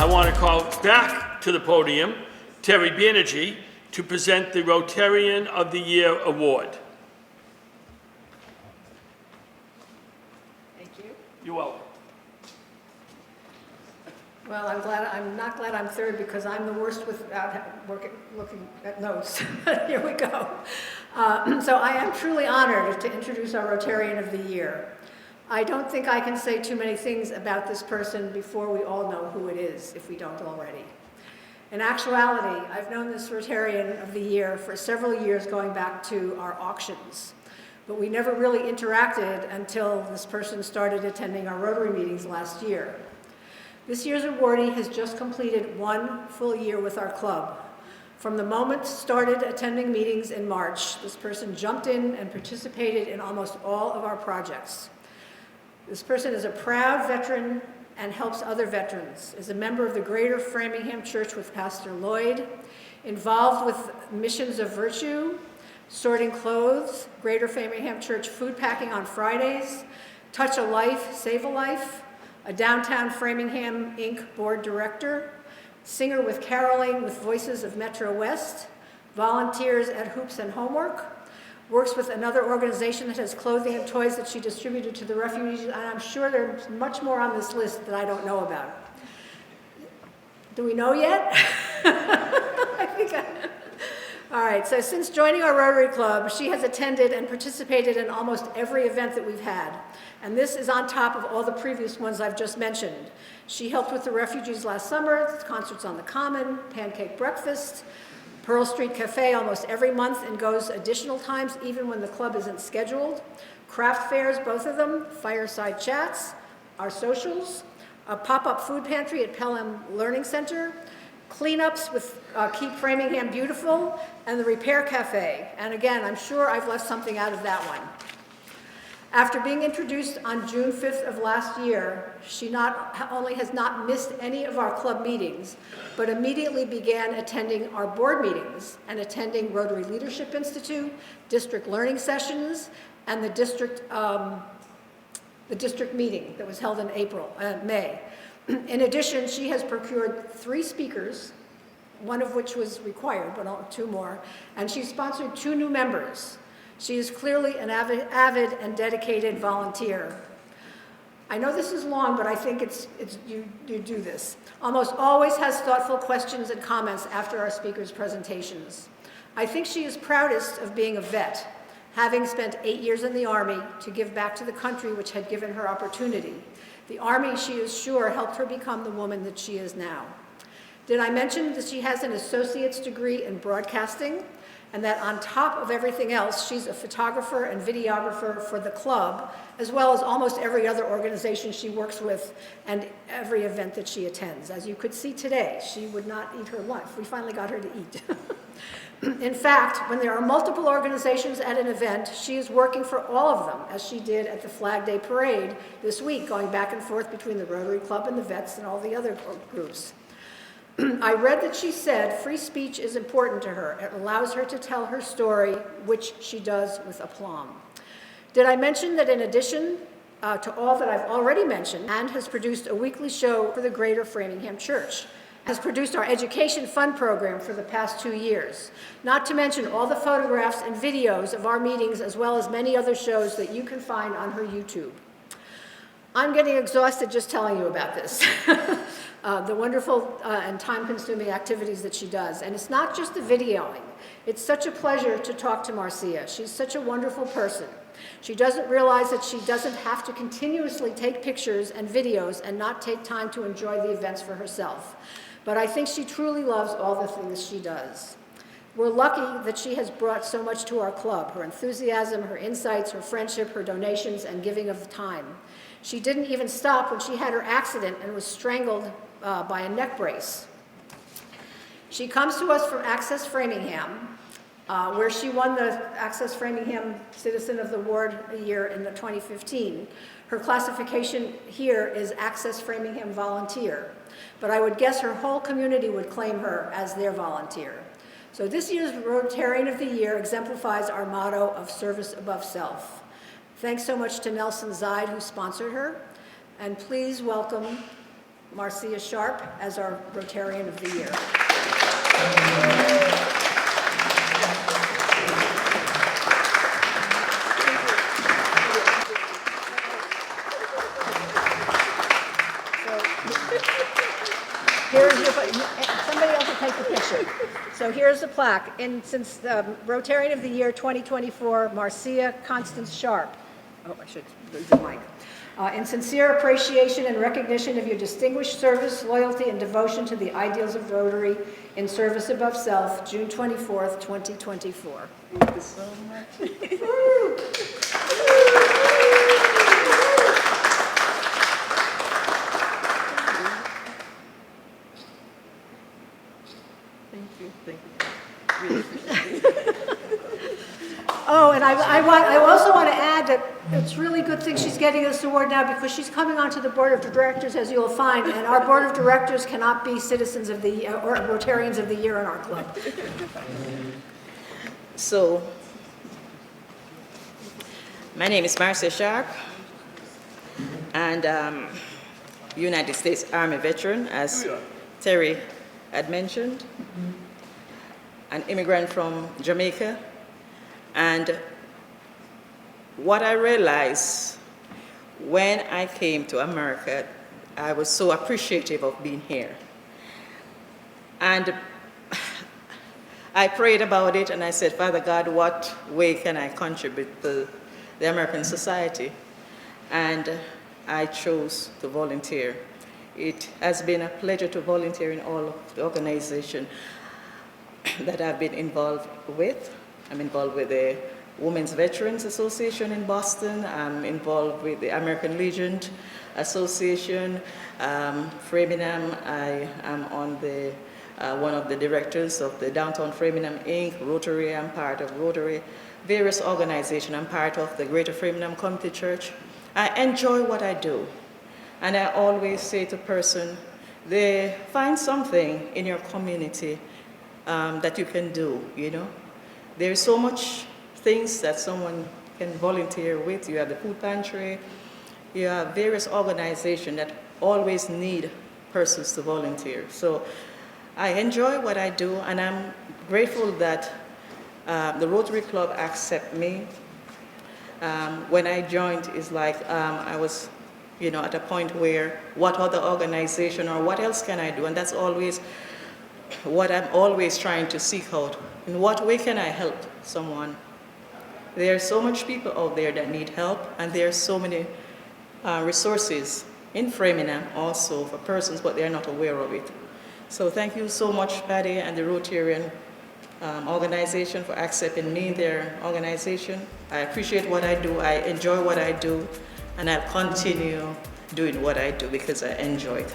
I want to call back to the podium Terry Banerjee to present the Rotarian of the Year Award. Thank you. You're welcome. Well, I'm not glad I'm third because I'm the worst without looking at notes. Here we go. So I am truly honored to introduce our Rotarian of the Year. I don't think I can say too many things about this person before we all know who it is, if we don't already. In actuality, I've known this Rotarian of the Year for several years going back to our auctions, but we never really interacted until this person started attending our Rotary meetings last year. This year's awardee has just completed 1 full year with our club. From the moment started attending meetings in March, this person jumped in and participated in almost all of our projects. This person is a proud veteran and helps other veterans, is a member of the Greater Framingham Church with Pastor Lloyd, involved with Missions of Virtue, sorting clothes, Greater Framingham Church food packing on Fridays, Touch a Life, Save a Life, a Downtown Framingham Inc. board director, singer with caroling with Voices of Metro West, volunteers at Hoops and Homework, works with another organization that has clothing and toys that she distributed to the refugees, and I'm sure there's much more on this list that I don't know about. Do we know yet? All right, so since joining our Rotary Club, she has attended and participated in almost every event that we've had. And this is on top of all the previous ones I've just mentioned. She helped with the refugees last summer, concerts on the Common, pancake breakfast, Pearl Street Cafe almost every month and goes additional times even when the club isn't scheduled. Craft fairs, both of them, fireside chats, our socials, a pop-up food pantry at Pelham Learning Center, cleanups with Keep Framingham Beautiful, and the Repair Cafe. And again, I'm sure I've left something out of that one. After being introduced on June 5th of last year, she not only has not missed any of our club meetings, but immediately began attending our board meetings and attending Rotary Leadership Institute, district learning sessions, and the district meeting that was held in May. In addition, she has procured 3 speakers, one of which was required, but 2 more, and she sponsored 2 new members. She is clearly an avid and dedicated volunteer. I know this is long, but I think you do this. Almost always has thoughtful questions and comments after our speakers' presentations. I think she is proudest of being a vet, having spent 8 years in the Army to give back to the country which had given her opportunity. The Army, she is sure, helped her become the woman that she is now. Did I mention that she has an associate's degree in broadcasting, and that on top of everything else, she's a photographer and videographer for the club, as well as almost every other organization she works with and every event that she attends. As you could see today, she would not eat her lunch. We finally got her to eat. In fact, when there are multiple organizations at an event, she is working for all of them, as she did at the Flag Day Parade this week, going back and forth between the Rotary Club and the vets and all the other groups. I read that she said free speech is important to her. It allows her to tell her story, which she does with aplomb. Did I mention that in addition to all that I've already mentioned, Anne has produced a weekly show for the Greater Framingham Church, has produced our Education Fund program for the past 2 years, not to mention all the photographs and videos of our meetings, as well as many other shows that you can find on her YouTube. I'm getting exhausted just telling you about this. The wonderful and time-consuming activities that she does. And it's not just the videoing. It's such a pleasure to talk to Marcia. She's such a wonderful person. She doesn't realize that she doesn't have to continuously take pictures and videos and not take time to enjoy the events for herself. But I think she truly loves all the things she does. We're lucky that she has brought so much to our club, her enthusiasm, her insights, her friendship, her donations, and giving of time. She didn't even stop when she had her accident and was strangled by a neck brace. She comes to us from Access Framingham, where she won the Access Framingham Citizen of the Award a year in 2015. Her classification here is Access Framingham Volunteer, but I would guess her whole community would claim her as their volunteer. So this year's Rotarian of the Year exemplifies our motto of service above self. Thanks so much to Nelson Zide, who sponsored her, and please welcome Marcia Sharpe as our Rotarian of the Year. Here's your, somebody else will take the picture. So here's the plaque. And since Rotarian of the Year 2024, Marcia Constance Sharpe. Oh, I should lose the mic. In sincere appreciation and recognition of your distinguished service, loyalty, and devotion to the ideals of Rotary in service above self, June 24th, 2024. Thank you so much. Thank you. Really appreciate it. Oh, and I also want to add that it's really good thing she's getting this award now because she's coming onto the board of directors, as you'll find, and our board of directors cannot be citizens of the, or Rotarians of the Year in our club. So, my name is Marcia Sharpe, and United States Army veteran, as Terry had mentioned, an immigrant from Jamaica. And what I realized when I came to America, I was so appreciative of being here. And I prayed about it and I said, Father God, what way can I contribute to the American society? And I chose to volunteer. It has been a pleasure to volunteer in all of the organizations that I've been involved with. I'm involved with the Women's Veterans Association in Boston. I'm involved with the American Legion Association, Framingham. I am on the one of the directors of the Downtown Framingham Inc., Rotary. I'm part of Rotary. Various organizations. I'm part of the Greater Framingham Community Church. I enjoy what I do. And I always say to person, find something in your community that you can do, you know. There's so much things that someone can volunteer with. You have the food pantry. You have various organizations that always need persons to volunteer. So I enjoy what I do, and I'm grateful that the Rotary Club accept me. When I joined, it's like I was, you know, at a point where what other organization or what else can I do? And that's always what I'm always trying to seek out. In what way can I help someone? There are so much people out there that need help, and there are so many resources in Framingham also for persons, but they're not aware of it. So thank you so much, Patty, and the Rotarian organization for accepting me in their organization. I appreciate what I do, I enjoy what I do, and I'll continue doing what I do because I enjoy it.